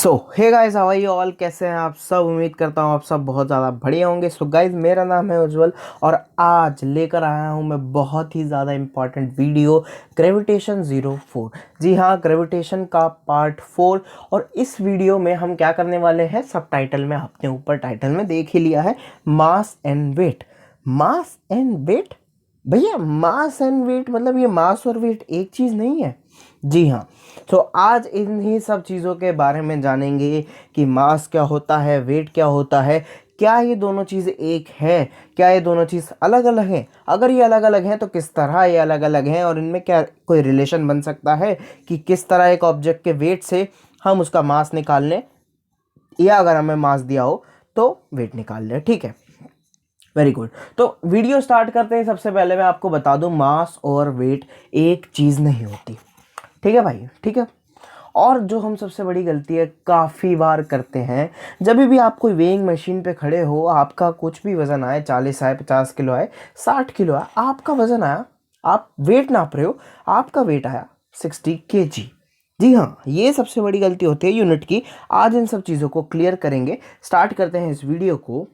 So hey guys, how are you all? कैसे हैं आप सब? उम्मीद करता हूँ आप सब बहुत ज़्यादा बढ़िया होंगे। सो गाइस, मेरा नाम है उज्जवल और आज लेकर आया हूँ मैं बहुत ही ज़्यादा इम्पॉर्टेंट वीडियो, ग्रेविटेशन 04। जी हाँ, ग्रेविटेशन का पार्ट 4। और इस वीडियो में हम क्या करने वाले हैं, सब टाइटल में आपने ऊपर टाइटल में देख ही लिया है, mass and weight. Mass and weight भैया, मास एंड वेट मतलब ये मास और वेट एक चीज़ नहीं है। जी हाँ, तो आज इन्हीं सब चीज़ों के बारे में जानेंगे कि मास क्या होता है, वेट क्या होता है, क्या ये दोनों चीज़ एक है, क्या ये दोनों चीज़ अलग अलग हैं, अगर ये अलग अलग हैं तो किस तरह ये अलग अलग हैं, और इनमें क्या कोई रिलेशन बन सकता है कि किस तरह एक ऑब्जेक्ट के वेट से हम उसका मास निकाल लें, या अगर हमें मास दिया हो तो वेट निकाल लें। ठीक है, वेरी गुड। तो वीडियो स्टार्ट करते हैं। सबसे पहले मैं आपको बता दूं, मास और वेट एक चीज़ नहीं होती। ठीक है भाई, ठीक है। और जो हम सबसे बड़ी गलती है काफ़ी बार करते हैं, जब भी आप कोई वेइंग मशीन पे खड़े हो, आपका कुछ भी वज़न आए, 40 आए, 50 किलो आए, 60 किलो आए, आपका वज़न आया, आप वेट नाप रहे हो, आपका वेट आया 60 kg। जी हाँ, ये सबसे बड़ी गलती होती है यूनिट की। आज इन सब चीज़ों को क्लियर करेंगे। स्टार्ट करते हैं इस वीडियो को।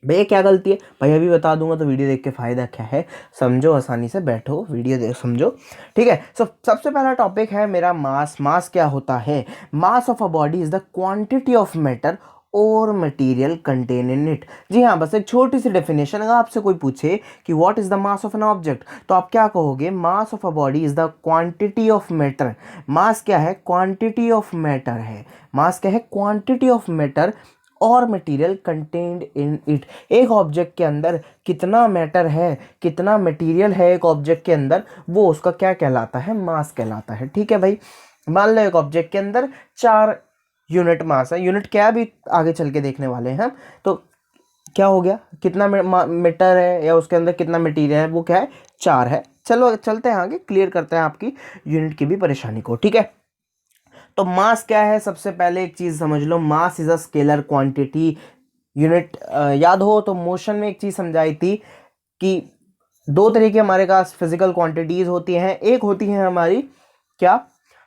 भैया क्या गलती है भाई, अभी बता दूंगा, तो वीडियो देख के फ़ायदा क्या है, समझो, आसानी से बैठो, वीडियो देख समझो। ठीक है। सबसे पहला टॉपिक है मेरा मास। मास क्या होता है? Mass of a body is the quantity of matter और मटेरियल कंटेन इन इट। जी हाँ, बस एक छोटी सी डेफिनेशन। अगर आपसे कोई पूछे कि what is the mass of an object, तो आप क्या कहोगे? Mass of a body is the quantity of matter. Mass क्या है? क्वांटिटी ऑफ मैटर है। मास क्या है? क्वांटिटी ऑफ मैटर और मटेरियल कंटेन्ड इन इट। एक ऑब्जेक्ट के अंदर कितना मैटर है, कितना मटेरियल है एक ऑब्जेक्ट के अंदर, वो उसका क्या कहलाता है? मास कहलाता है। ठीक है भाई, मान लो एक ऑब्जेक्ट के अंदर 4 यूनिट मास है। यूनिट क्या भी आगे चल के देखने वाले हैं हम, तो क्या हो गया, कितना मीटर है या उसके अंदर कितना मटेरियल है, वो क्या है? 4 है। चलो चलते हैं आगे, क्लियर करते हैं आपकी यूनिट की भी परेशानी को। ठीक है, तो मास क्या है? सबसे पहले एक चीज समझ लो, mass is a scalar quantity. Unit याद हो तो मोशन में एक चीज समझाई थी कि दो तरह की हमारे पास फिजिकल क्वांटिटीज होती हैं। एक होती है हमारी क्या,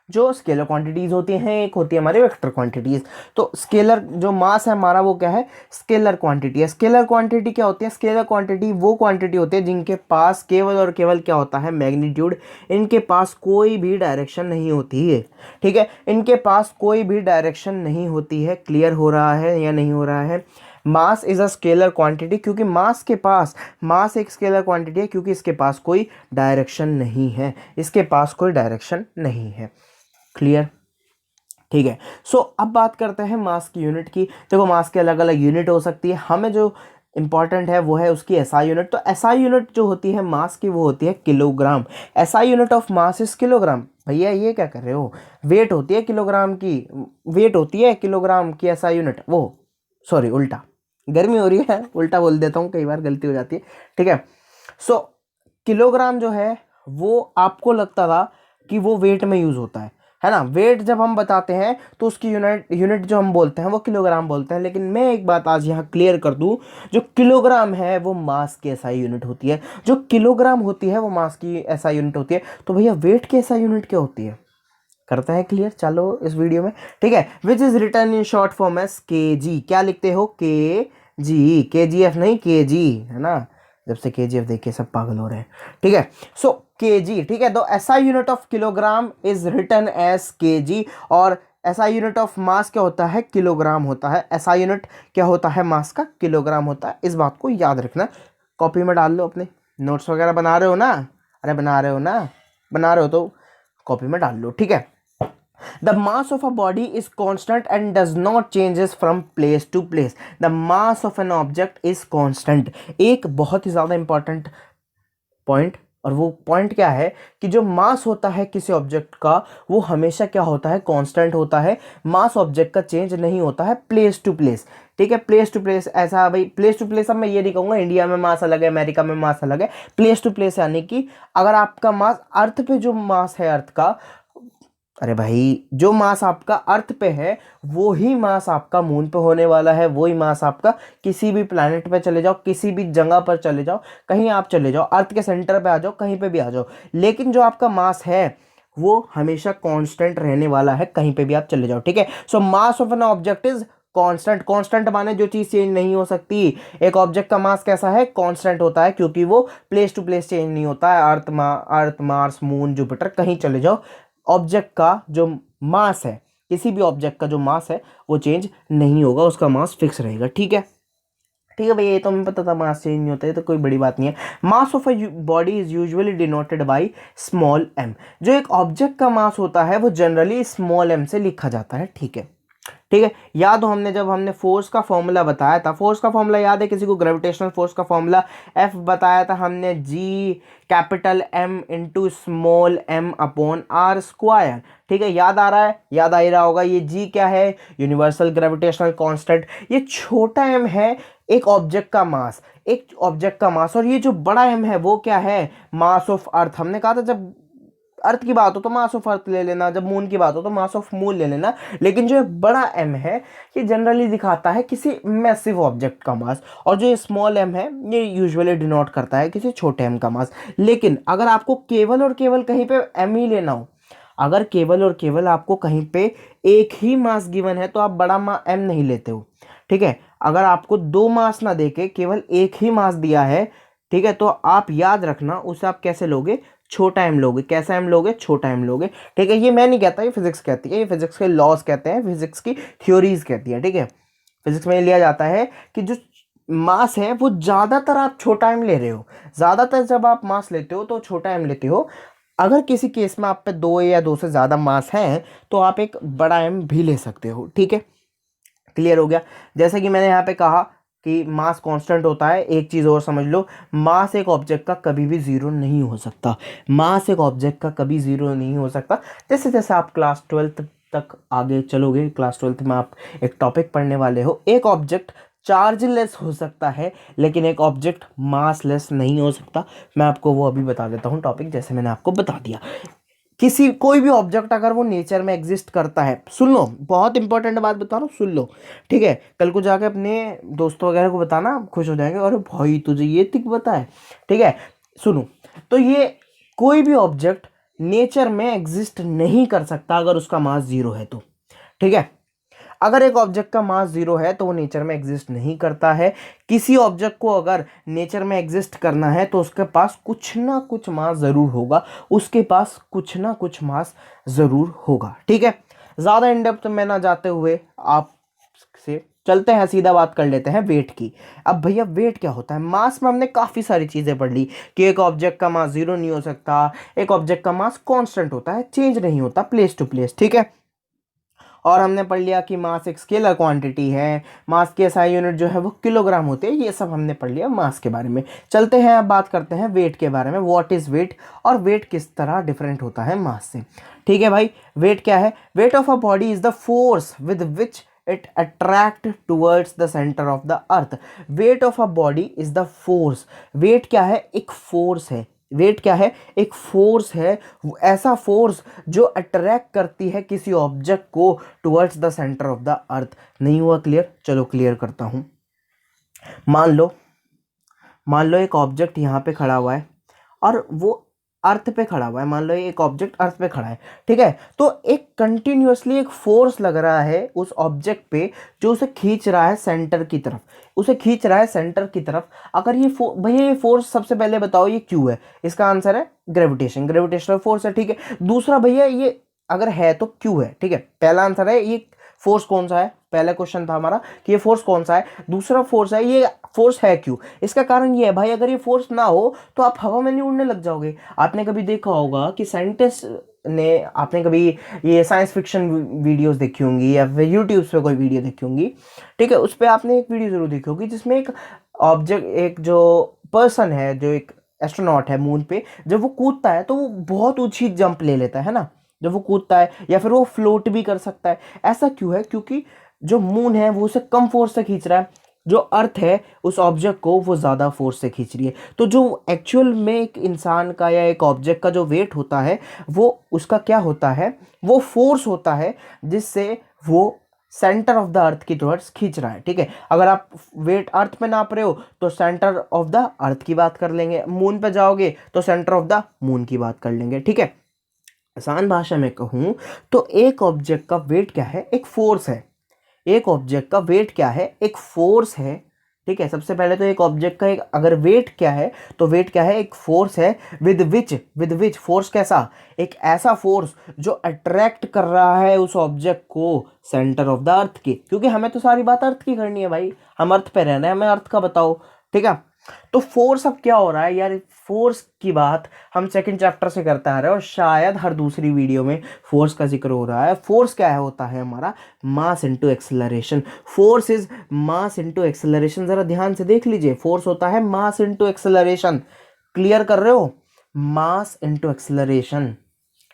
जो स्केलर क्वांटिटीज होती हैं, एक होती है हमारी वेक्टर क्वांटिटीज। तो स्केलर जो मास है हमारा, वो क्या है? स्केलर क्वांटिटी है। स्केलर क्वांटिटी क्या होती है? स्केलर क्वांटिटी वो क्वांटिटी होती है जिनके पास केवल और केवल क्या होता है? मैग्नीट्यूड। इनके पास कोई भी डायरेक्शन नहीं होती है। ठीक है, इनके पास कोई भी डायरेक्शन नहीं होती है। क्लियर हो रहा है या नहीं हो रहा है? मास इज अ स्केलर क्वांटिटी, क्योंकि मास के पास, मास एक स्केलर क्वांटिटी है क्योंकि इसके पास कोई डायरेक्शन नहीं है, इसके पास कोई डायरेक्शन नहीं है। क्लियर? ठीक है। अब बात करते हैं मास की यूनिट की। देखो, मास के अलग अलग यूनिट हो सकती है, हमें जो इंपॉर्टेंट है वो है उसकी एसआई यूनिट। तो एसआई यूनिट जो होती है मास की, वो होती है kilogram. SI unit of mass is kilogram. भैया ये क्या कर रहे हो? वेट होती है किलोग्राम की, वेट होती है किलोग्राम की एसआई यूनिट, वो सॉरी उल्टा, गर्मी हो रही है, उल्टा बोल देता हूँ, कई बार गलती हो जाती है। ठीक है, सो किलोग्राम जो है वो आपको लगता था कि वो वेट में यूज होता है ना? वेट जब हम बताते हैं तो उसकी यूनिट यूनिट जो हम बोलते हैं वो किलोग्राम बोलते हैं। लेकिन मैं एक बात आज यहाँ क्लियर कर दूं, जो किलोग्राम है वो मास की एसआई यूनिट होती है। जो किलोग्राम होती है वो मास की एसआई यूनिट होती है। तो भैया वेट की एसआई यूनिट क्या होती है? करता है क्लियर, चलो इस वीडियो में। ठीक है, which is return in short form S के जी। क्या लिखते हो? के जी, के जी एफ नहीं, के जी, है ना? जब से के जी एफ देखे सब पागल हो रहे हैं। ठीक है, के जी। ठीक है, तो SI unit of kilogram is return S के जी। और एसआई यूनिट ऑफ मास क्या होता है? किलोग्राम होता है। एसआई यूनिट क्या होता है मास का? किलोग्राम होता है। इस बात को याद रखना, कॉपी में डाल लो अपने। नोट्स वगैरह बना रहे हो ना? अरे बना रहे हो ना? बना रहे हो तो कॉपी में डाल लो। ठीक है, the mass of a body is constant and does not changes from place to place. The mass of an object is constant. एक बहुत ही ज़्यादा इंपॉर्टेंट पॉइंट, और वो पॉइंट क्या है कि जो मास होता है किसी ऑब्जेक्ट का, वो हमेशा क्या होता है? कांस्टेंट होता है। मास ऑब्जेक्ट का चेंज नहीं होता है प्लेस टू प्लेस। ठीक है, प्लेस टू प्लेस ऐसा भाई, प्लेस टू प्लेस अब मैं ये नहीं कहूँगा इंडिया में मास अलग है, अमेरिका में मास अलग है। प्लेस टू प्लेस यानी कि अगर आपका मास अर्थ पे, जो मास है अर्थ का, अरे भाई जो मास आपका अर्थ पे है वो ही मास आपका मून पे होने वाला है, वही मास आपका किसी भी प्लैनेट पे चले जाओ, किसी भी जगह पर चले जाओ, कहीं आप चले जाओ, अर्थ के सेंटर पे आ जाओ, कहीं पे भी आ जाओ, लेकिन जो आपका मास है वो हमेशा कांस्टेंट रहने वाला है, कहीं पे भी आप चले जाओ, ठीक है। So mass of an object is constant. Constant माने जो चीज चेंज नहीं हो सकती। एक ऑब्जेक्ट का मास कैसा है, कांस्टेंट होता है, क्योंकि वो प्लेस टू प्लेस चेंज नहीं होता है। अर्थ मार्स मून जुपिटर कहीं चले जाओ, ऑब्जेक्ट का जो मास है, किसी भी ऑब्जेक्ट का जो मास है वो चेंज नहीं होगा, उसका मास फिक्स रहेगा, ठीक है। ठीक है भाई, ये तो हमें पता था मास चेंज नहीं होता है, तो कोई बड़ी बात नहीं है। Mass of a body is usually denoted by small m. जो एक ऑब्जेक्ट का मास होता है वो जनरली स्मॉल एम से लिखा जाता है, ठीक है। ठीक है, याद हो हमने जब हमने फोर्स का फॉर्मूला बताया था, फोर्स का फॉर्मूला याद है किसी को? ग्रेविटेशनल फोर्स का फॉर्मूला एफ बताया था हमने, G capital M into small m upon r square. ठीक है, याद आ रहा है? याद आ ही रहा होगा। ये जी क्या है? Universal gravitational constant. ये छोटा एम है एक ऑब्जेक्ट का मास, एक ऑब्जेक्ट का मास। और ये जो बड़ा एम है वो क्या है? Mass of earth. हमने कहा था जब अर्थ की बात हो तो मास ऑफ अर्थ ले लेना, जब मून की बात हो तो मास ऑफ मून ले लेना। लेकिन जो बड़ा एम है ये जनरली दिखाता है किसी मैसिव ऑब्जेक्ट का मास, और जो स्मॉल एम है ये यूजुअली डिनोट करता है किसी छोटे एम का मास। लेकिन अगर आपको केवल और केवल कहीं पे एम ही लेना हो, अगर केवल और केवल आपको कहीं पे एक ही मास गिवन है तो आप बड़ा एम नहीं लेते हो, ठीक है। अगर आपको दो मास ना देके केवल एक ही मास दिया है, ठीक है, तो आप याद रखना उसे आप कैसे लोगे? छोटा एम लोगे। कैसा एम लोगे? छोटा एम लोगे, ठीक है। ये मैं नहीं कहता, ये फिजिक्स कहती है, ये फिजिक्स के लॉज कहते हैं, फिजिक्स की थ्योरीज कहती है, ठीक है। फिजिक्स में लिया जाता है कि जो मास है वो ज़्यादातर आप छोटा एम ले रहे हो। ज़्यादातर जब आप मास लेते हो तो छोटा एम लेते हो। अगर किसी केस में आप पे दो या दो से ज़्यादा मास हैं तो आप एक बड़ा एम भी ले सकते हो, ठीक है। क्लियर हो गया? जैसे कि मैंने यहाँ पे कहा कि मास कांस्टेंट होता है। एक चीज़ और समझ लो, मास एक ऑब्जेक्ट का कभी भी जीरो नहीं हो सकता। मास एक ऑब्जेक्ट का कभी जीरो नहीं हो सकता। जैसे जैसे आप क्लास 12th तक आगे चलोगे, क्लास 12th में आप एक टॉपिक पढ़ने वाले हो, एक ऑब्जेक्ट चार्जलेस हो सकता है लेकिन एक ऑब्जेक्ट मासलेस नहीं हो सकता। मैं आपको वो अभी बता देता हूँ टॉपिक, जैसे मैंने आपको बता दिया। किसी कोई भी ऑब्जेक्ट अगर वो नेचर में एग्जिस्ट करता है, सुन लो बहुत इंपॉर्टेंट बात बता रहा हूँ, सुन लो, ठीक है। कल को जाके अपने दोस्तों वगैरह को बताना, खुश हो जाएंगे, अरे भाई तुझे ये तिक पता है, ठीक है। सुनो, तो ये कोई भी ऑब्जेक्ट नेचर में एग्जिस्ट नहीं कर सकता अगर उसका मास जीरो है तो, ठीक है। अगर एक ऑब्जेक्ट का मास जीरो है तो वो नेचर में एग्जिस्ट नहीं करता है। किसी ऑब्जेक्ट को अगर नेचर में एग्जिस्ट करना है तो उसके पास कुछ ना कुछ मास जरूर होगा, उसके पास कुछ ना कुछ मास जरूर होगा, ठीक है। ज्यादा इन डेप्थ में ना जाते हुए आप से चलते हैं, सीधा बात कर लेते हैं वेट की। अब भैया वेट क्या होता है? मास में हमने काफ़ी सारी चीज़ें पढ़ ली कि एक ऑब्जेक्ट का मास जीरो नहीं हो सकता, एक ऑब्जेक्ट का मास कांस्टेंट होता है, चेंज नहीं होता प्लेस टू प्लेस, ठीक है। और हमने पढ़ लिया कि मास एक स्केलर क्वांटिटी है, मास की एसआई यूनिट जो है वो किलोग्राम होते हैं। ये सब हमने पढ़ लिया मास के बारे में। चलते हैं अब बात करते हैं वेट के बारे में। व्हाट इज वेट और वेट किस तरह डिफरेंट होता है मास से, ठीक है भाई। वेट क्या है? Weight of a body is the force with which it attract towards the centre of the earth. Weight of a body is the force. Weight क्या है? एक फोर्स है। वेट क्या है? एक फोर्स है, ऐसा फोर्स जो अट्रैक्ट करती है किसी ऑब्जेक्ट को towards the centre of the अर्थ। नहीं हुआ क्लियर? चलो क्लियर करता हूं। मान लो, मान लो एक ऑब्जेक्ट यहाँ पे खड़ा हुआ है और वो अर्थ पे खड़ा हुआ है। मान लो एक ऑब्जेक्ट अर्थ पे खड़ा है, ठीक है। तो एक कंटिन्यूअसली एक फोर्स लग रहा है उस ऑब्जेक्ट पे जो उसे खींच रहा है सेंटर की तरफ, उसे खींच रहा है सेंटर की तरफ। अगर ये भैया ये फोर्स सबसे पहले बताओ ये क्यों है? इसका आंसर है ग्रेविटेशन, ग्रेविटेशनल फोर्स है, ठीक है। दूसरा भैया ये अगर है तो क्यों है, ठीक है। पहला आंसर है ये फोर्स कौन सा है, पहला क्वेश्चन था हमारा कि ये फोर्स कौन सा है। दूसरा फोर्स है ये फोर्स है क्यों। इसका कारण ये है भाई, अगर ये फोर्स ना हो तो आप हवा में नहीं उड़ने लग जाओगे। आपने कभी देखा होगा कि साइंटिस्ट ने, आपने कभी ये साइंस फिक्शन वीडियोस देखी होंगी या फिर यूट्यूब पे कोई वीडियो देखी होंगी, ठीक है। उस पर आपने एक वीडियो जरूर देखी होगी जिसमें एक ऑब्जेक्ट, एक जो पर्सन है, जो एक एस्ट्रोनॉट है मून पे, जब वो कूदता है तो वो बहुत ऊंची जंप ले लेता है ना, जब वो कूदता है, या फिर वो फ्लोट भी कर सकता है। ऐसा क्यों है? क्योंकि जो मून है वो उसे कम फोर्स से खींच रहा है, जो अर्थ है उस ऑब्जेक्ट को वो ज़्यादा फोर्स से खींच रही है। तो जो एक्चुअल में एक इंसान का या एक ऑब्जेक्ट का जो वेट होता है वो उसका क्या होता है? वो फोर्स होता है जिससे वो सेंटर ऑफ द अर्थ की टुवर्ड्स खींच रहा है, ठीक है। अगर आप वेट अर्थ पे नाप रहे हो तो सेंटर ऑफ द अर्थ की बात कर लेंगे, मून पे जाओगे तो सेंटर ऑफ द मून की बात कर लेंगे, ठीक है। आसान भाषा में कहूँ तो एक ऑब्जेक्ट का वेट क्या है, एक फोर्स है। एक ऑब्जेक्ट का वेट क्या है, एक फोर्स है। ठीक है, सबसे पहले तो एक ऑब्जेक्ट का एक अगर वेट क्या है तो वेट क्या है, एक फोर्स है। विद विच फोर्स कैसा, एक ऐसा फोर्स जो अट्रैक्ट कर रहा है उस ऑब्जेक्ट को सेंटर ऑफ द अर्थ के, क्योंकि हमें तो सारी बात अर्थ की करनी है भाई, हम अर्थ पे रहना है, हमें अर्थ का बताओ। ठीक है, तो फोर्स अब क्या हो रहा है यार, फोर्स की बात हम सेकंड चैप्टर से करते आ रहे हैं और शायद हर दूसरी वीडियो में फोर्स का जिक्र हो रहा है। फोर्स क्या है, होता है हमारा मास into acceleration. Force is mass into acceleration. जरा ध्यान से देख लीजिए, फोर्स होता है मास इनटू एक्सेलरेशन। क्लियर कर रहे हो, मास इनटू एक्सेलरेशन।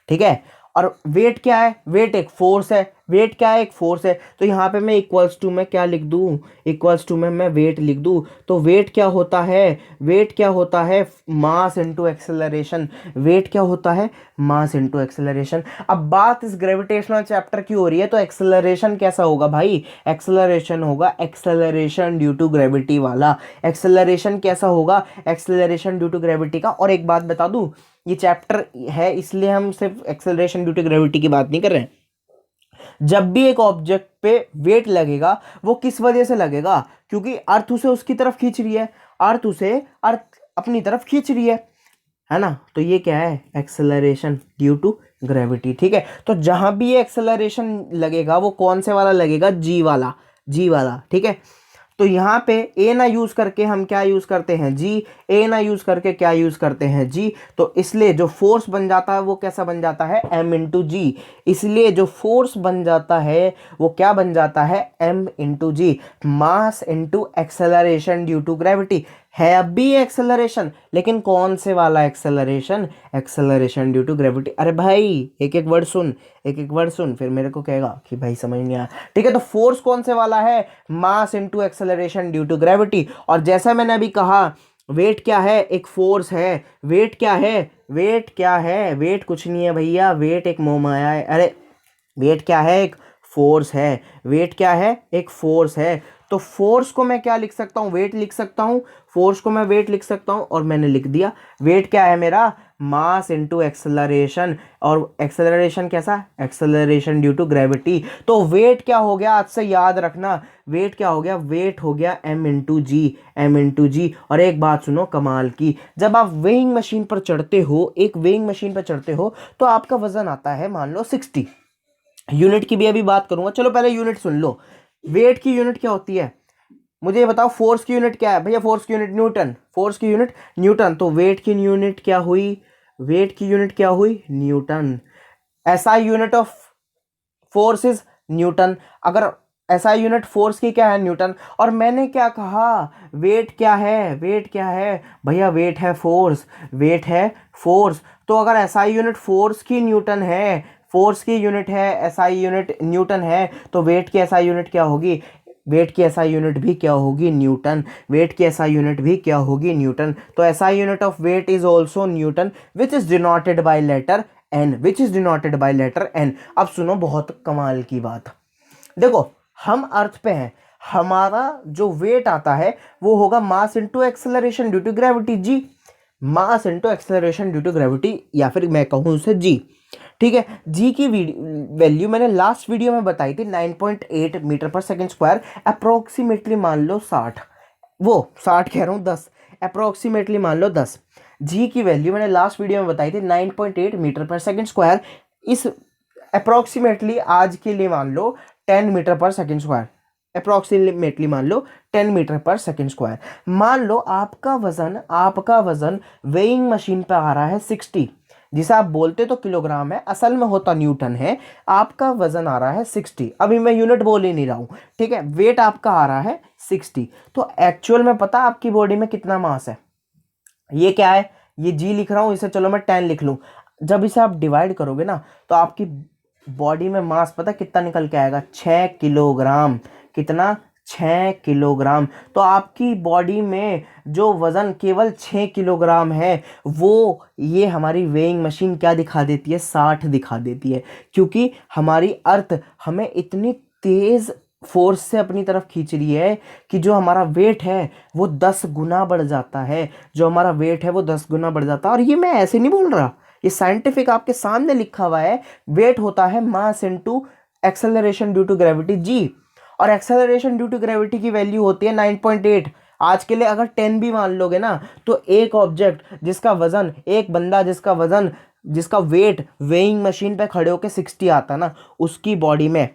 ठीक है, और वेट क्या है, वेट एक फोर्स है। वेट क्या है, एक फोर्स है। तो यहाँ पे मैं इक्वल्स टू में क्या लिख दूँ, इक्वल्स टू में मैं वेट लिख दूँ। तो वेट क्या होता है, वेट क्या होता है, मास इनटू एक्सेलरेशन। वेट क्या होता है, मास इनटू एक्सेलरेशन। अब बात इस ग्रेविटेशनल चैप्टर की हो रही है, तो एक्सेलरेशन कैसा होगा भाई, एक्सेलरेशन होगा एक्सेलरेशन ड्यू टू ग्रेविटी वाला। एक्सेलरेशन कैसा होगा, एक्सेलरेशन ड्यू टू ग्रेविटी का। और एक बात बता दूं, ये चैप्टर है इसलिए हम सिर्फ एक्सेलरेशन ड्यू टू ग्रेविटी की बात नहीं कर रहे हैं। जब भी एक ऑब्जेक्ट पे वेट लगेगा वो किस वजह से लगेगा, क्योंकि अर्थ उसे उसकी तरफ खींच रही है, अर्थ अपनी तरफ खींच रही है ना। तो ये क्या है, एक्सेलरेशन ड्यू टू ग्रेविटी। ठीक है, तो जहां भी ये एक्सेलरेशन लगेगा वो कौन से वाला लगेगा, जी वाला, जी वाला। ठीक है, तो यहाँ पे ए ना यूज करके हम क्या यूज करते हैं, जी। ए ना यूज करके क्या यूज करते हैं, जी। तो इसलिए जो फोर्स बन जाता है वो कैसा बन जाता है, एम इंटू जी। इसलिए जो फोर्स बन जाता है वो क्या बन जाता है, M into G. Mass into acceleration due to gravity है अभी एक्सेलरेशन, लेकिन कौन से वाला acceleration, acceleration due to gravity. अरे भाई एक एक वर्ड सुन, एक एक वर्ड सुन, फिर मेरे को कहेगा कि भाई समझ नहीं आया। ठीक है, तो फोर्स कौन से वाला है, mass into acceleration due to gravity. और जैसा मैंने अभी कहा, वेट क्या है, एक फोर्स है। वेट क्या है, वेट क्या है, वेट कुछ नहीं है भैया, वेट एक मोह माया है। अरे वेट क्या है, एक फोर्स है। वेट क्या है, एक फोर्स है। तो फोर्स को मैं क्या लिख सकता हूँ, वेट लिख सकता हूँ। फोर्स को मैं वेट लिख सकता हूँ और मैंने लिख दिया। वेट क्या है मेरा, मास इनटू एक्सेलरेशन। और एक्सेलरेशन कैसा, एक्सेलरेशन ड्यू टू ग्रेविटी। तो वेट क्या हो गया, आज से याद रखना, वेट क्या हो गया, वेट हो गया M into g, m into जी। और एक बात सुनो कमाल की, जब आप वेइंग मशीन पर चढ़ते हो, एक वेइंग मशीन पर चढ़ते हो तो आपका वजन आता है मान लो 60। यूनिट की भी अभी बात करूंगा, चलो पहले यूनिट सुन लो। वेट की यूनिट क्या होती है, मुझे ये बताओ। फोर्स की यूनिट क्या है भैया, फोर्स की यूनिट न्यूटन, फोर्स की यूनिट न्यूटन। तो वेट की यूनिट क्या हुई, वेट की यूनिट क्या हुई, Newton. SI unit of force is Newton. अगर एसआई यूनिट फोर्स की क्या है, न्यूटन। और मैंने क्या कहा, वेट क्या है, वेट क्या है भैया, वेट है फोर्स, वेट है फोर्स। तो अगर एसआई यूनिट फोर्स की न्यूटन है, फोर्स की यूनिट है, एसआई यूनिट न्यूटन है, तो वेट की एसआई यूनिट क्या होगी, वेट की एसआई यूनिट भी क्या होगी, न्यूटन। वेट की एसआई यूनिट भी क्या होगी, न्यूटन। तो SI unit of weight is also newton, which is denoted by letter N, which is denoted by letter N. अब सुनो बहुत कमाल की बात, देखो हम अर्थ पे हैं, हमारा जो वेट आता है वो होगा mass into acceleration due to gravity, G. Mass into acceleration due to gravity, या फिर मैं कहूं उसे जी। ठीक है, जी की वैल्यू मैंने लास्ट वीडियो में बताई थी 9.8 मीटर पर सेकंड स्क्वायर। अप्रोक्सीमेटली मान लो 60, वो 60 कह रहा हूँ 10, अप्रोक्सीमेटली मान लो 10। जी की वैल्यू मैंने लास्ट वीडियो में बताई थी 9.8 मीटर पर सेकंड स्क्वायर। इस अप्रोक्सीमेटली आज के लिए मान लो 10 मीटर पर सेकंड स्क्वायर, अप्रोक्सीमेटली मान लो 10 मीटर पर सेकंड स्क्वायर। मान लो आपका वजन वेइंग मशीन पे आ रहा है 60, जिसे आप बोलते तो किलोग्राम है, असल में होता न्यूटन है। आपका वजन आ रहा है 60, अभी मैं यूनिट बोल ही नहीं रहा हूं। ठीक है, वेट आपका आ रहा है 60। तो एक्चुअल में पता आपकी बॉडी में कितना मास है, ये क्या है, ये जी लिख रहा हूं, इसे चलो मैं 10 लिख लूं। जब इसे आप डिवाइड करोगे ना तो आपकी बॉडी में मास पता कितना निकल के आएगा, 6 किलोग्राम। कितना, 6 किलोग्राम। तो आपकी बॉडी में जो वजन केवल 6 किलोग्राम है, वो ये हमारी वेइंग मशीन क्या दिखा देती है, 60 दिखा देती है। क्योंकि हमारी अर्थ हमें इतनी तेज फोर्स से अपनी तरफ खींच रही है कि जो हमारा वेट है वो 10 गुना बढ़ जाता है, जो हमारा वेट है वो 10 गुना बढ़ जाता है। और ये मैं ऐसे नहीं बोल रहा, ये साइंटिफिक आपके सामने लिखा हुआ है। वेट होता है mass into acceleration due to gravity g, और एक्सेलरेशन ड्यू टू ग्रेविटी की वैल्यू होती है 9.8। आज के लिए अगर 10 भी मान लोगे ना, तो एक ऑब्जेक्ट जिसका वजन, एक बंदा जिसका वजन, जिसका वेट वेइंग मशीन पे खड़े होकर 60 आता ना, उसकी बॉडी में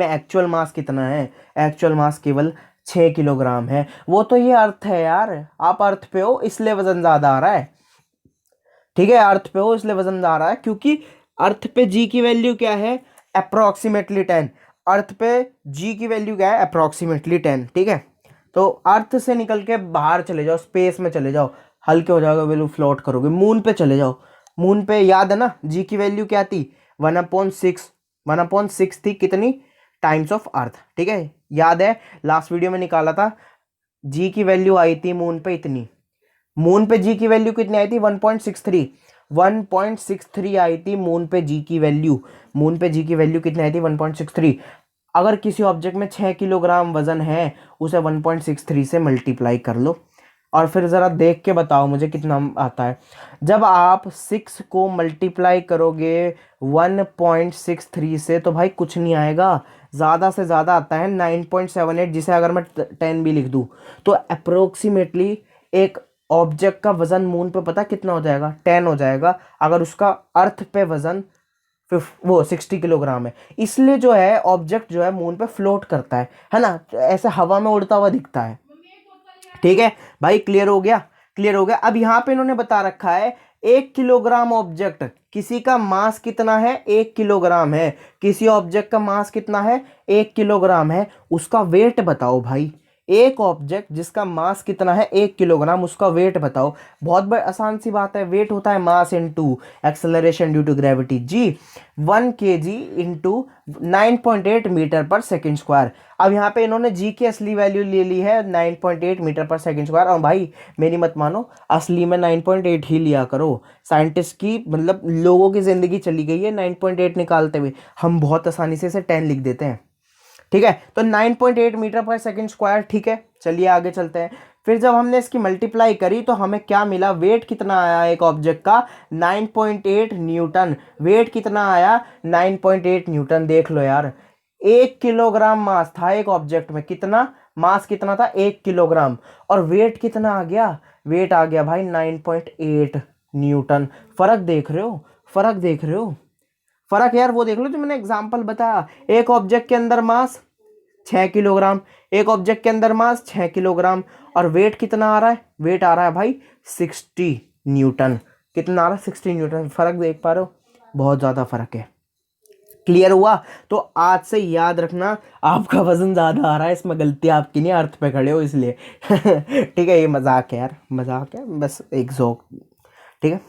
एक्चुअल मास कितना है? एक्चुअल मास केवल 6 किलोग्राम है। वो तो ये अर्थ है यार, आप अर्थ पे हो इसलिए वजन ज्यादा आ रहा है, ठीक है, अर्थ पे हो इसलिए वजन आ रहा है, क्योंकि अर्थ पे जी की वैल्यू क्या है? अप्रोक्सीमेटली 10। अर्थ पे जी की वैल्यू क्या है? अप्रोक्सीमेटली 10, ठीक है। तो अर्थ से निकल के बाहर चले जाओ, स्पेस में चले जाओ, हल्के हो जाओगे, वैल्यू फ्लोट करोगे, मून पे चले जाओ। मून पे याद है ना जी की वैल्यू क्या थी? 1/6 थी, कितनी? टाइम्स ऑफ अर्थ, ठीक है, याद है, लास्ट वीडियो में निकाला था। जी की वैल्यू आई थी मून पे इतनी, मून पे जी की वैल्यू कितनी आई थी? 1.63 आई थी मून पे जी की वैल्यू। मून पे जी की वैल्यू कितनी आई थी? 1.63। अगर किसी ऑब्जेक्ट में 6 किलोग्राम वजन है, उसे 1.63 से मल्टीप्लाई कर लो और फिर ज़रा देख के बताओ मुझे कितना आता है। जब आप 6 को मल्टीप्लाई करोगे 1.63 से, तो भाई कुछ नहीं आएगा, ज़्यादा से ज़्यादा आता है 9.78, जिसे अगर मैं 10 भी लिख दूँ तो अप्रोक्सीमेटली एक ऑब्जेक्ट का वजन मून पे पता कितना हो जाएगा? 10 हो जाएगा, अगर उसका अर्थ पे वजन वो 60 किलोग्राम है। इसलिए जो है ऑब्जेक्ट जो है मून पे फ्लोट करता है ना, ऐसे हवा में उड़ता हुआ दिखता है, ठीक है भाई। क्लियर हो गया? क्लियर हो गया। अब यहाँ पे इन्होंने बता रखा है 1 किलोग्राम ऑब्जेक्ट, किसी का मास कितना है? 1 किलोग्राम है। किसी ऑब्जेक्ट का मास कितना है? 1 किलोग्राम है। उसका वेट बताओ भाई, एक ऑब्जेक्ट जिसका मास कितना है? 1 किलोग्राम, उसका वेट बताओ। बहुत बड़ी आसान सी बात है, वेट होता है mass into acceleration due to gravity G. 1 kg into 9.8 metre per second square. अब यहाँ पे इन्होंने जी की असली वैल्यू ले ली है 9.8 मीटर पर सेकेंड स्क्वायर। और भाई मेरी मत मानो, असली में 9.8 ही लिया करो। साइंटिस्ट की मतलब लोगों की ज़िंदगी चली गई है 9.8 निकालते हुए, हम बहुत आसानी से इसे 10 लिख देते हैं, ठीक है। तो 9.8 मीटर पर सेकेंड स्क्वायर, ठीक है। चलिए आगे चलते हैं। फिर जब हमने इसकी मल्टीप्लाई करी तो हमें क्या मिला? वेट कितना आया एक ऑब्जेक्ट का? 9.8 न्यूटन। वेट कितना आया? 9.8 न्यूटन। देख लो यार, 1 किलोग्राम मास था एक ऑब्जेक्ट में। कितना मास? कितना था? 1 किलोग्राम। और वेट कितना आ गया? वेट आ गया भाई 9.8 न्यूटन। फर्क देख रहे हो? फर्क देख रहे हो? फर्क यार वो देख लो जो मैंने एग्जांपल बताया। एक ऑब्जेक्ट के अंदर मास 6 किलोग्राम, एक ऑब्जेक्ट के अंदर मास 6 किलोग्राम, और वेट कितना आ रहा है? वेट आ रहा है भाई 60 न्यूटन। कितना आ रहा है? 60 न्यूटन। फर्क देख पा रहे हो? बहुत ज़्यादा फर्क है। क्लियर हुआ? तो आज से याद रखना, आपका वजन ज़्यादा आ रहा है, इसमें गलती आपकी नहीं, अर्थ पे खड़े हो इसलिए। ठीक है, ये मजाक है यार, मजाक है, बस एक जोक, ठीक है।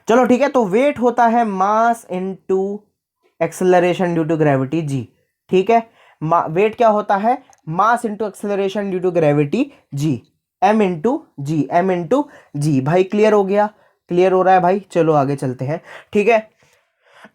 चलो ठीक है, तो वेट होता है mass into acceleration due to gravity g, ठीक है। वेट क्या होता है? Mass into acceleration due to gravity g, m into g, m into g. भाई क्लियर हो गया? क्लियर हो रहा है भाई? चलो आगे चलते हैं, ठीक है।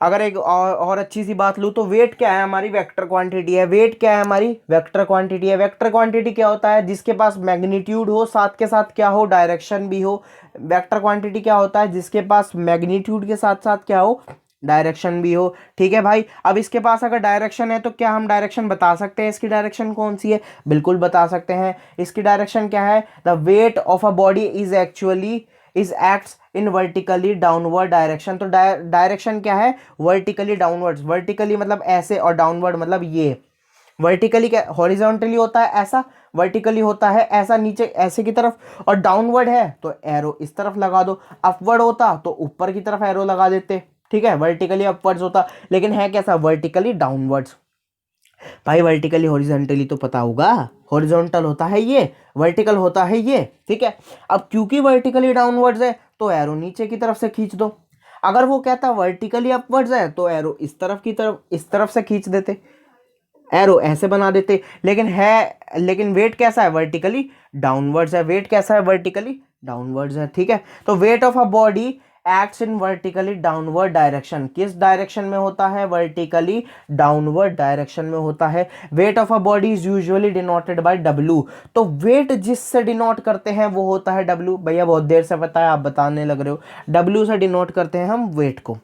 अगर एक और अच्छी सी बात लूँ तो वेट क्या है? हमारी वेक्टर क्वांटिटी है। वेट क्या है? हमारी वेक्टर क्वांटिटी है। वेक्टर क्वांटिटी क्या होता है? जिसके पास मैग्नीट्यूड हो, साथ के साथ क्या हो? डायरेक्शन भी हो। वेक्टर क्वांटिटी क्या होता है? जिसके पास मैग्नीट्यूड के साथ साथ क्या हो? डायरेक्शन भी हो, ठीक है भाई। अब इसके पास अगर डायरेक्शन है तो क्या हम डायरेक्शन बता सकते हैं इसकी डायरेक्शन कौन सी है? बिल्कुल बता सकते हैं। इसकी डायरेक्शन क्या है? The weight of a body is actually is acts in vertically downward direction. तो डायरेक्शन क्या है? Vertically downwards. वर्टिकली मतलब ऐसे, और डाउनवर्ड मतलब ये। वर्टिकली क्या? हॉरिजॉन्टली होता है ऐसा, वर्टिकली होता है ऐसा नीचे ऐसे की तरफ, और डाउनवर्ड है तो एरो इस तरफ लगा दो। अपवर्ड होता तो ऊपर की तरफ एरो लगा देते, ठीक है। वर्टिकली अपवर्ड्स होता, लेकिन है कैसा? Vertically downwards. भाई वर्टिकली हॉरिजॉन्टली तो पता होगा, हॉरिजॉन्टल होता है ये, वर्टिकल होता है ये, ठीक है। अब क्योंकि वर्टिकली डाउनवर्ड्स है तो एरो नीचे की तरफ से खींच दो। अगर वो कहता वर्टिकली अपवर्ड्स है तो एरो इस तरफ की तरफ, इस तरफ से खींच देते, एरो ऐसे बना देते। लेकिन वेट कैसा है? वर्टिकली डाउनवर्ड्स है। वेट कैसा है? वर्टिकली डाउनवर्ड्स है, ठीक है। तो wait of a body acts in vertically downward direction, किस डायरेक्शन में होता है, वर्टिकली डाउनवर्ड डायरेक्शन में होता है। Weight of a body is usually denoted by W, तो वेट जिससे डिनोट करते हैं वो होता है डब्ल्यू। भैया बहुत देर से पता है, आप बताने लग रहे हो, डब्ल्यू से डिनोट करते हैं हम वेट को,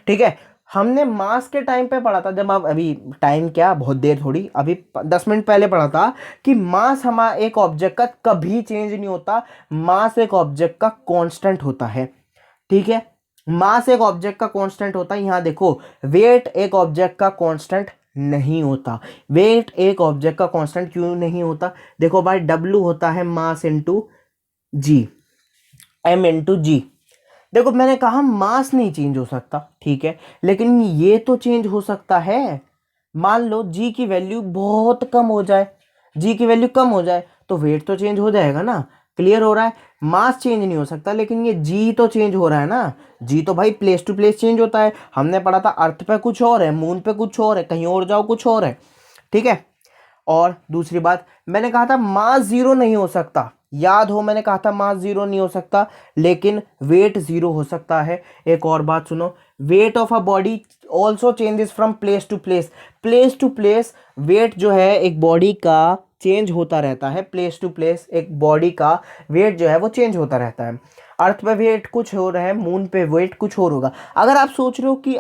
ठीक है। हमने मास के टाइम पे पढ़ा था, जब आप अभी टाइम क्या बहुत देर थोड़ी, अभी 10 मिनट पहले पढ़ा था कि मास हमारा एक ऑब्जेक्ट का कभी चेंज नहीं होता, मास एक ऑब्जेक्ट का कांस्टेंट होता है, ठीक है। मास एक ऑब्जेक्ट का कांस्टेंट होता है। यहां देखो, वेट एक ऑब्जेक्ट का कांस्टेंट नहीं होता। वेट एक ऑब्जेक्ट का कांस्टेंट क्यों नहीं होता? देखो भाई, डब्ल्यू होता है mass into g, m into जी। देखो मैंने कहा मास नहीं चेंज हो सकता, ठीक है, लेकिन ये तो चेंज हो सकता है। मान लो जी की वैल्यू बहुत कम हो जाए, जी की वैल्यू कम हो जाए तो वेट तो चेंज हो जाएगा ना। क्लियर हो रहा है? मास चेंज नहीं हो सकता, लेकिन ये जी तो चेंज हो रहा है ना। जी तो भाई प्लेस टू प्लेस चेंज होता है। हमने पढ़ा था अर्थ पे कुछ और है, मून पे कुछ और है, कहीं और जाओ कुछ और है, ठीक है। और दूसरी बात, मैंने कहा था मास जीरो नहीं हो सकता, याद हो मैंने कहा था मास जीरो नहीं हो सकता, लेकिन वेट जीरो हो सकता है। एक और बात सुनो, weight of a body also changes from place to place. Place to place weight जो है एक बॉडी का चेंज होता रहता है, प्लेस टू प्लेस एक बॉडी का वेट जो है वो चेंज होता रहता है। अर्थ पे वेट कुछ हो रहा है, मून पे वेट कुछ और होगा। अगर आप सोच रहे हो कि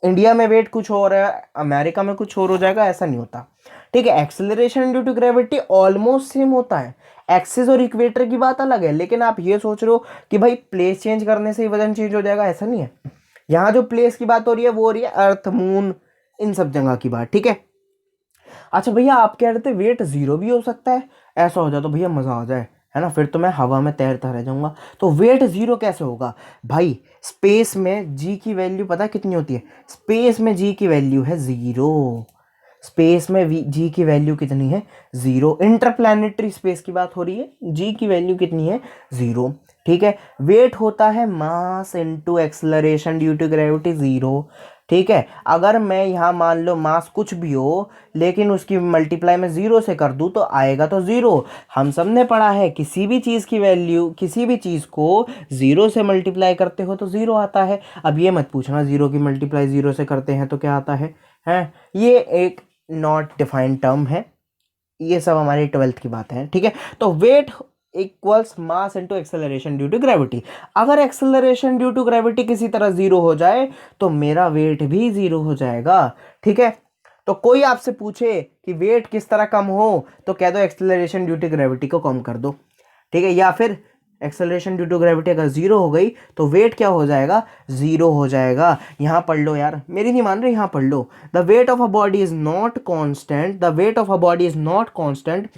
इंडिया में वेट कुछ और है, अमेरिका में कुछ और हो जाएगा, ऐसा नहीं होता, ठीक है। Acceleration due to gravity almost same होता है, एक्सिस और इक्वेटर की बात अलग है। लेकिन आप ये सोच रहे हो कि भाई प्लेस चेंज करने से ही वजन चेंज हो जाएगा, ऐसा नहीं है। यहाँ जो प्लेस की बात हो रही है वो हो रही है अर्थ, मून, इन सब जगह की बात, ठीक है। अच्छा भैया, आप कह रहे थे वेट जीरो भी हो सकता है, ऐसा हो जाए तो भैया मजा आ जाए, है ना, फिर तो मैं हवा में तैरता रह जाऊंगा। तो वेट जीरो कैसे होगा भाई? स्पेस में जी की वैल्यू पता है कितनी होती है? स्पेस में जी की वैल्यू है जीरो। स्पेस में जी की वैल्यू कितनी है? जीरो। इंटरप्लैनेटरी स्पेस की बात हो रही है, जी की वैल्यू कितनी है? जीरो, ठीक है। वेट होता है mass into acceleration due to gravity, zero, ठीक है। अगर मैं यहाँ मान लो मास कुछ भी हो, लेकिन उसकी मल्टीप्लाई में जीरो से कर दूँ तो आएगा तो जीरो। हम सब ने पढ़ा है किसी भी चीज़ की वैल्यू, किसी भी चीज़ को जीरो से मल्टीप्लाई करते हो तो जीरो आता है। अब ये मत पूछना जीरो की मल्टीप्लाई जीरो से करते हैं तो क्या आता है, हैं? ये एक नॉट डिफाइंड टर्म है, ये सब हमारी 12th की बात है, ठीक है। तो weight equals mass into acceleration due to gravity. अगर एक्सेलरेशन ड्यू टू ग्रेविटी किसी तरह जीरो हो जाए तो मेरा वेट भी जीरो हो जाएगा, ठीक है। तो कोई आपसे पूछे कि वेट किस तरह कम हो तो कह दो एक्सेलरेशन ड्यू टू ग्रेविटी को कम कर दो, ठीक है। या फिर एक्सेलरेशन ड्यू टू ग्रेविटी अगर जीरो हो गई तो वेट क्या हो जाएगा? जीरो हो जाएगा। यहां पढ़ लो यार, मेरी नहीं मान रहे, यहां पढ़ लो। The weight of a body is not constant, the weight of a body is not constant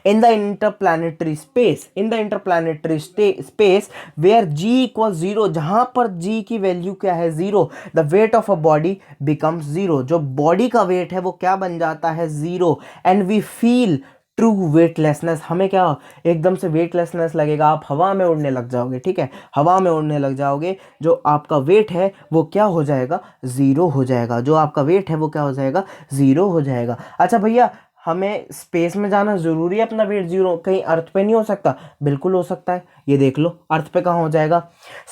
in the interplanetary space, in the interplanetary space where g equals zero, जहां पर g की वैल्यू क्या है? Zero, the weight of a body becomes zero, जो body का wait है वो क्या बन जाता है? Zero. and we feel true weightlessness, हमें क्या एकदम से वेटलेसनेस लगेगा, आप हवा में उड़ने लग जाओगे, ठीक है, हवा में उड़ने लग जाओगे। जो आपका वेट है वो क्या हो जाएगा? जीरो हो जाएगा। जो आपका वेट है वो क्या हो जाएगा? जीरो हो जाएगा। अच्छा भैया, हमें स्पेस में जाना जरूरी है अपना वेट जीरो, कहीं अर्थ पे नहीं हो सकता? बिल्कुल हो सकता है, ये देख लो अर्थ पे कहाँ हो जाएगा।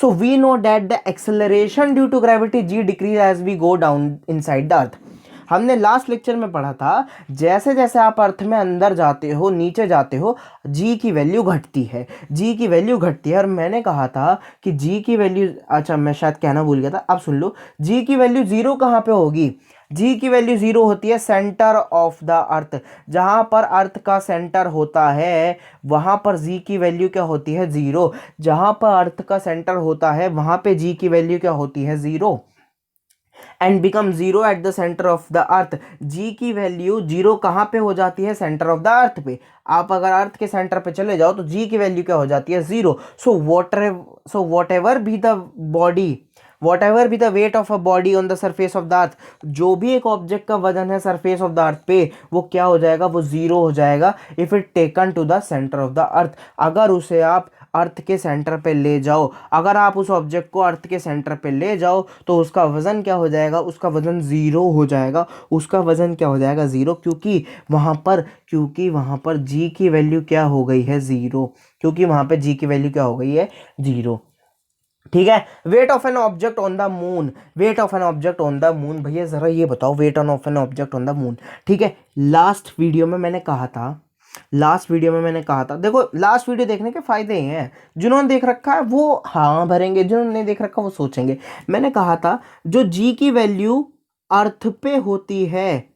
So we know that the acceleration due to gravity G decreases as we go down inside the earth. हमने लास्ट लेक्चर में पढ़ा था, जैसे जैसे आप अर्थ में अंदर जाते हो, नीचे जाते हो, जी की वैल्यू घटती है, जी की वैल्यू घटती है। और मैंने कहा था कि जी की वैल्यू, अच्छा मैं शायद कहना भूल गया था, अब सुन लो, जी की वैल्यू जीरो कहाँ पे होगी? जी की वैल्यू जीरो होती है सेंटर ऑफ द अर्थ, जहां पर अर्थ का सेंटर होता है वहां पर जी की वैल्यू क्या होती है? जीरो। जहां पर अर्थ का सेंटर होता है वहां पे जी की वैल्यू क्या होती है? Zero. And become zero at the centre of the earth, g की वैल्यू जीरो कहाँ पे हो जाती है? सेंटर ऑफ द अर्थ पे। आप अगर अर्थ के सेंटर पे चले जाओ तो जी की वैल्यू क्या हो जाती है? Zero. So what ever be the body, what ever be the weight of a body on the surface of the अर्थ, जो भी एक ऑब्जेक्ट का वजन है सरफेस ऑफ द अर्थ पे, वो क्या हो जाएगा? वो जीरो हो जाएगा if it taken to the centre of the earth. अगर उसे आप अर्थ के सेंटर पे ले जाओ, अगर आप उस ऑब्जेक्ट को अर्थ के सेंटर पे ले जाओ तो उसका वजन क्या हो जाएगा? उसका वजन जीरो हो जाएगा। उसका वजन क्या हो जाएगा? जीरो, क्योंकि वहां पर जी की वैल्यू क्या हो गई है? जीरो। क्योंकि वहां पे जी की वैल्यू क्या हो गई है? जीरो। ठीक है। Weight of an object on the moon, wait of an object on the moon, भैया जरा ये बताओ wait of an object on the moon. ठीक है, लास्ट वीडियो में मैंने कहा था, लास्ट वीडियो में मैंने कहा था, देखो लास्ट वीडियो देखने के फायदे ही हैं, जिन्होंने देख रखा है वो हाँ भरेंगे, जिन्होंने नहीं देख रखा वो सोचेंगे। मैंने कहा था जो जी की वैल्यू अर्थ पे होती है,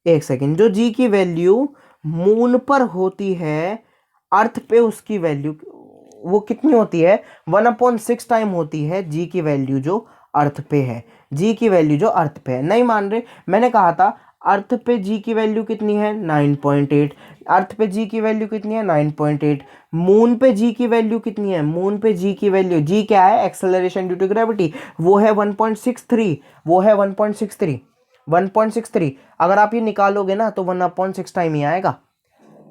एक सेकेंड, जो जी की वैल्यू मून पर होती है, अर्थ पे उसकी वैल्यू वो कितनी होती है, 1/6 टाइम होती है जी की वैल्यू जो अर्थ पे है, जी की वैल्यू जो अर्थ पे है। नहीं मान रहे, मैंने कहा था अर्थ पे जी की वैल्यू कितनी है 9.8, अर्थ पे जी की वैल्यू कितनी है 9.8, मून पे जी की वैल्यू कितनी है, मून पे जी की वैल्यू, जी क्या है एक्सेलरेशन ड्यू टू ग्रेविटी, वो है 1.63, वो है 1.63, 1.63। अगर आप ये निकालोगे ना तो 1/6 टाइम ही आएगा।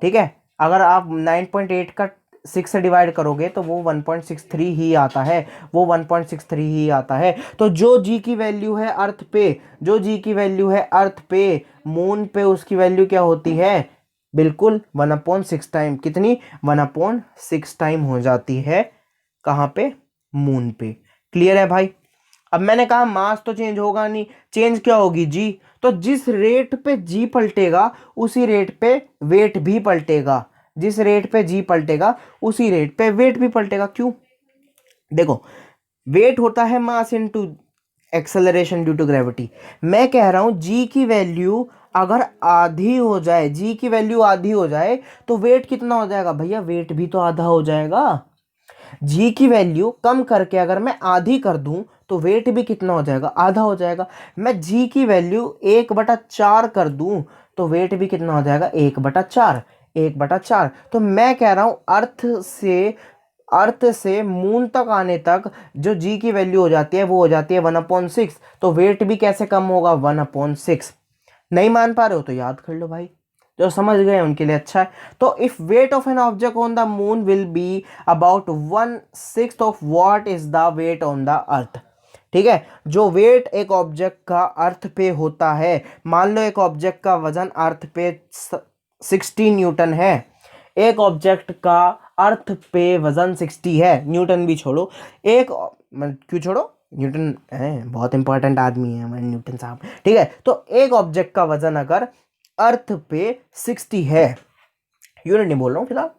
ठीक है, अगर आप 9.8 का 6 से डिवाइड करोगे तो वो 1.63 ही आता है, वो 1.63 ही आता है। तो जो जी की वैल्यू है अर्थ पे, जो जी की वैल्यू है अर्थ पे, मून पे उसकी वैल्यू क्या होती है, बिल्कुल 1/6 टाइम, कितनी 1/6 टाइम हो जाती है, कहाँ पे, मून पे। क्लियर है भाई। अब मैंने कहा मास तो चेंज होगा नहीं, चेंज क्या होगी जी, तो जिस रेट पे जी पलटेगा उसी रेट पे वेट भी पलटेगा, जिस रेट पे जी पलटेगा उसी रेट पे वेट भी पलटेगा। क्यों, देखो वेट होता है mass into acceleration due to gravity. मैं कह रहा हूं जी की वैल्यू अगर आधी हो जाए, जी की वैल्यू आधी हो जाए तो वेट कितना हो जाएगा, भैया वेट भी तो आधा हो जाएगा। जी की वैल्यू कम करके अगर मैं आधी कर दूं तो वेट भी कितना हो जाएगा, आधा हो जाएगा। मैं जी की वैल्यू 1/4 कर दूं तो वेट भी कितना हो जाएगा, 1/4, 1/4। तो मैं कह रहा हूं अर्थ से मून तक आने तक जो जी की वैल्यू हो जाती है वो हो जाती है 1/6। तो वेट भी कैसे कम होगा, 1/6। नहीं मान पा रहे हो तो याद कर लो भाई, जो समझ गए उनके लिए अच्छा है। तो if weight of an object on the moon will be about 1/6 of what is the weight on the earth. ठीक है, जो वेट एक ऑब्जेक्ट का अर्थ पे होता है, मान लो एक ऑब्जेक्ट का वजन अर्थ पे 60 न्यूटन है, एक ऑब्जेक्ट का अर्थ पे वजन 60 है, न्यूटन भी छोड़ो, क्यों छोड़ो, न्यूटन है बहुत इंपॉर्टेंट आदमी है हमारे न्यूटन साहब। ठीक है, तो एक ऑब्जेक्ट का वजन अगर अर्थ पे 60 है, यूनिट नहीं बोल रहा हूँ फिलहाल,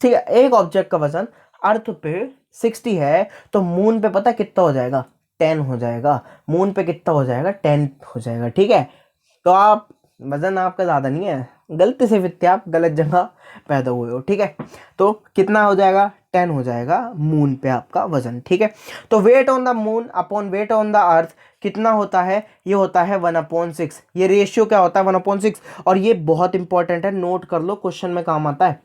ठीक है, एक ऑब्जेक्ट का वजन अर्थ पे 60 है तो मून पे पता कितना हो जाएगा, 10 हो जाएगा। मून पे कितना हो जाएगा, 10 हो जाएगा। ठीक है, तो आप वजन आपका ज़्यादा नहीं है, गलती से वित्ते आप गलत जगह पैदा हुए हो। ठीक है, तो कितना हो जाएगा, 10 हो जाएगा मून पे आपका वजन। ठीक है, तो weight on the moon upon weight on the earth कितना होता है, ये होता है 1/6। ये रेशियो क्या होता है, 1/6। और ये बहुत इंपॉर्टेंट है, नोट कर लो, क्वेश्चन में काम आता है।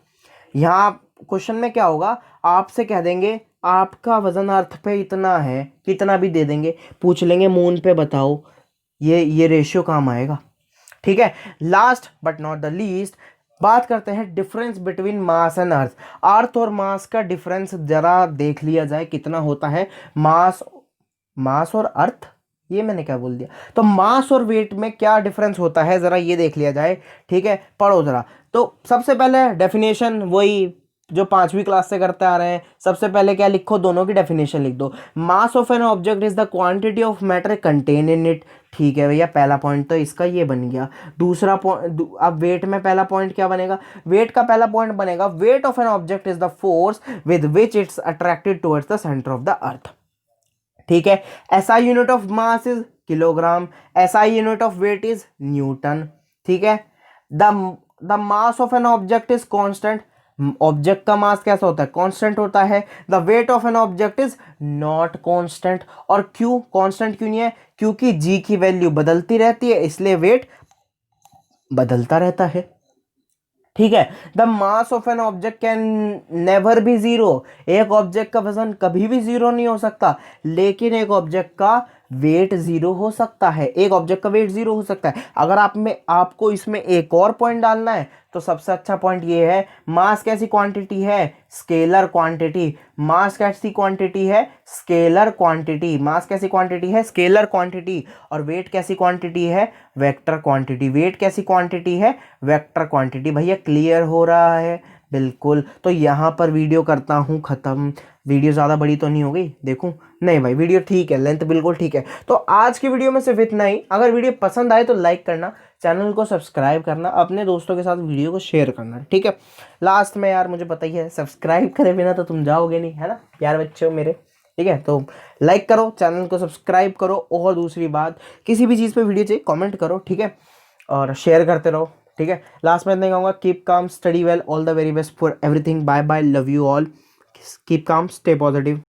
यहाँ क्वेश्चन में क्या होगा, आपसे कह देंगे आपका वजन अर्थ पे इतना है, कितना भी दे देंगे, पूछ लेंगे मून पे बताओ, ये रेशियो काम आएगा। ठीक है, last but not the least बात करते हैं difference between mass and earth. Earth और मास का डिफरेंस जरा देख लिया जाए कितना होता है। मास मास और अर्थ, ये मैंने क्या बोल दिया, तो मास और वेट में क्या डिफरेंस होता है जरा ये देख लिया जाए। ठीक है, पढ़ो जरा। तो सबसे पहले डेफिनेशन वही जो 5वीं क्लास से करते आ रहे हैं, सबसे पहले क्या लिखो, दोनों की डेफिनेशन लिख दो। मास of an object is the quantity of matter contain in it. ठीक है भैया, पहला पॉइंट तो इसका ये बन गया। दूसरा पॉइंट, अब वेट में पहला पॉइंट क्या बनेगा, वेट का पहला पॉइंट बनेगा weight of an object is the force with which it's attracted towards the centre of the earth. ठीक है, SI unit of mass is kilogram, SI unit of weight is newton. ठीक है, the the mass of an object is constant, object का mass कैसा होता है, constant होता है। The weight of an object is not constant. और क्यों कांस्टेंट क्यों नहीं है, क्योंकि जी की वैल्यू बदलती रहती है, इसलिए वेट बदलता रहता है। ठीक है, the mass of an object can never be zero. एक ऑब्जेक्ट का वजन कभी भी जीरो नहीं हो सकता, लेकिन एक ऑब्जेक्ट का वेट जीरो हो सकता है, एक ऑब्जेक्ट का वेट जीरो हो सकता है। अगर आपको इसमें एक और पॉइंट डालना है तो सबसे अच्छा पॉइंट ये है, मास कैसी क्वांटिटी है, स्केलर क्वांटिटी। मास कैसी क्वांटिटी है, स्केलर क्वांटिटी। मास कैसी क्वांटिटी है, स्केलर क्वांटिटी। और वेट कैसी क्वांटिटी है, वेक्टर क्वांटिटी। वेट कैसी क्वांटिटी है, वेक्टर क्वांटिटी। भैया क्लियर हो रहा है, बिल्कुल। तो यहाँ पर वीडियो करता हूँ ख़त्म। वीडियो ज़्यादा बड़ी तो नहीं हो गई, देखूं? नहीं भाई, वीडियो ठीक है, लेंथ बिल्कुल ठीक है। तो आज की वीडियो में सिर्फ इतना ही। अगर वीडियो पसंद आए तो लाइक करना, चैनल को सब्सक्राइब करना, अपने दोस्तों के साथ वीडियो को शेयर करना, ठीक है? लास्ट में यार मुझे पता ही है, सब्सक्राइब करे बिना तो तुम जाओगे नहीं, है ना प्यार बच्चों मेरे? ठीक है, तो लाइक करो, चैनल को सब्सक्राइब करो, और दूसरी बात, किसी भी चीज़ पे वीडियो चाहिए कमेंट करो, ठीक है? और शेयर करते रहो, ठीक है? लास्ट में इतना ही कहूँगा, keep calm, study well, all the very best for everything, bye bye, love you all, keep calm, stay positive.